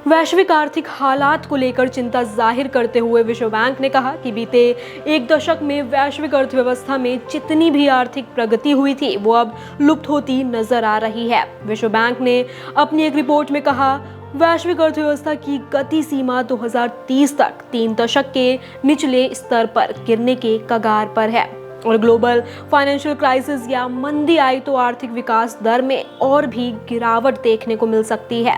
वैश्विक आर्थिक हालात को लेकर चिंता जाहिर करते हुए विश्व बैंक ने कहा कि बीते एक दशक में वैश्विक अर्थव्यवस्था में जितनी भी आर्थिक प्रगति हुई थी वो अब लुप्त होती नजर आ रही है। विश्व बैंक ने अपनी एक रिपोर्ट में कहा, वैश्विक अर्थव्यवस्था की गति सीमा 2030 तक 3 दशक के निचले स्तर पर गिरने के कगार पर है और ग्लोबल फाइनेंशियल क्राइसिस या मंदी आई तो आर्थिक विकास दर में और भी गिरावट देखने को मिल सकती है।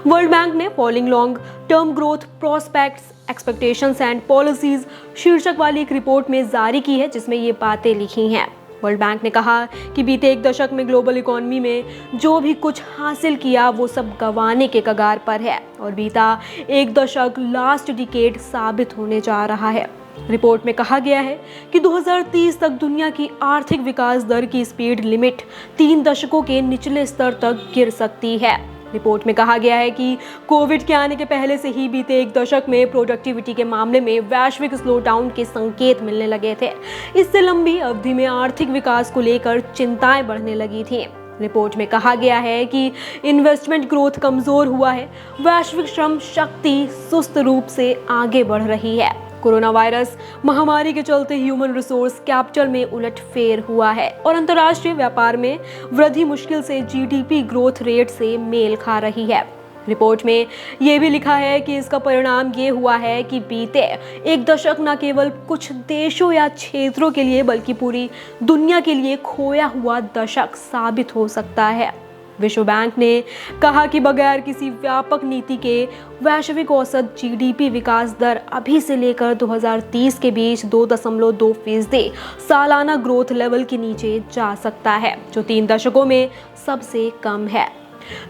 वर्ल्ड बैंक ने falling long term growth prospects expectations and policies शीर्षक वाली एक रिपोर्ट में जारी की है, जिसमें ये बातें लिखी हैं। वर्ल्ड बैंक ने कहा कि बीते एक दशक में ग्लोबल इकोनॉमी में जो भी कुछ हासिल किया वो सब गंवाने के कगार पर है और बीता एक दशक लास्ट डिकेड साबित होने जा रहा है। रिपोर्ट में कहा गया है कि 2030 तक दुनिया की आर्थिक विकास दर की स्पीड लिमिट 3 दशकों के निचले स्तर तक गिर सकती है। रिपोर्ट में कहा गया है कि कोविड के आने के पहले से ही बीते एक दशक में प्रोडक्टिविटी के मामले में वैश्विक स्लोडाउन के संकेत मिलने लगे थे। इससे लंबी अवधि में आर्थिक विकास को लेकर चिंताएं बढ़ने लगी थीं। रिपोर्ट में कहा गया है कि इन्वेस्टमेंट ग्रोथ कमजोर हुआ है, वैश्विक श्रम शक्ति सुस्त रूप से आगे बढ़ रही है। कोरोना वायरस महामारी के चलते ह्यूमन रिसोर्स कैपिटल में उलटफेर हुआ है और अंतर्राष्ट्रीय व्यापार में वृद्धि मुश्किल से जीडीपी ग्रोथ रेट से मेल खा रही है। रिपोर्ट में यह भी लिखा है कि इसका परिणाम ये हुआ है कि बीते एक दशक न केवल कुछ देशों या क्षेत्रों के लिए बल्कि पूरी दुनिया के लिए खोया हुआ दशक साबित हो सकता है। विश्व बैंक ने कहा कि बगैर किसी व्यापक नीति के वैश्विक औसत जीडीपी विकास दर अभी से लेकर 2030 के बीच 2.2% सालाना ग्रोथ लेवल के नीचे जा सकता है, जो 3 दशकों में सबसे कम है।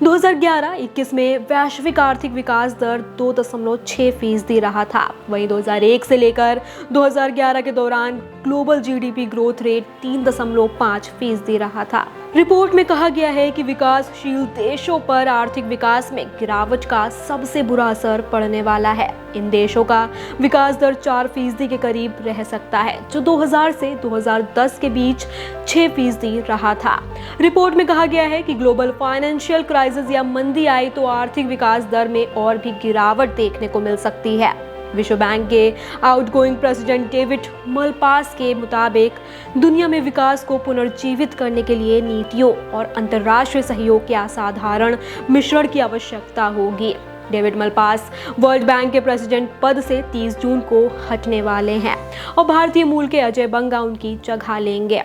2011-21 में वैश्विक आर्थिक विकास दर 2.6% रहा था। वहीं 2001 से लेकर 2011 के दौरान ग्लोबल जीडीपी ग्रोथ रेट 3.5% रहा था। रिपोर्ट में कहा गया है कि विकासशील देशों पर आर्थिक विकास में गिरावट का सबसे बुरा असर पड़ने वाला है। इन देशों का विकास दर 4% के करीब रह सकता है, जो 2000 से 2010 के बीच 6% रहा था। रिपोर्ट में कहा गया है कि ग्लोबल फाइनेंशियल क्राइसिस या मंदी आई तो आर्थिक विकास दर में और भी गिरावट देखने को मिल सकती है। विश्व बैंक के आउटगोइंग प्रेसिडेंट डेविड मलपास के मुताबिक दुनिया में विकास को पुनर्जीवित करने के लिए नीतियों और अंतर्राष्ट्रीय सहयोग के असाधारण मिश्रण की आवश्यकता होगी। डेविड मलपास वर्ल्ड बैंक के प्रेसिडेंट पद से 30 जून को हटने वाले हैं और भारतीय मूल के अजय बंगा उनकी जगह लेंगे।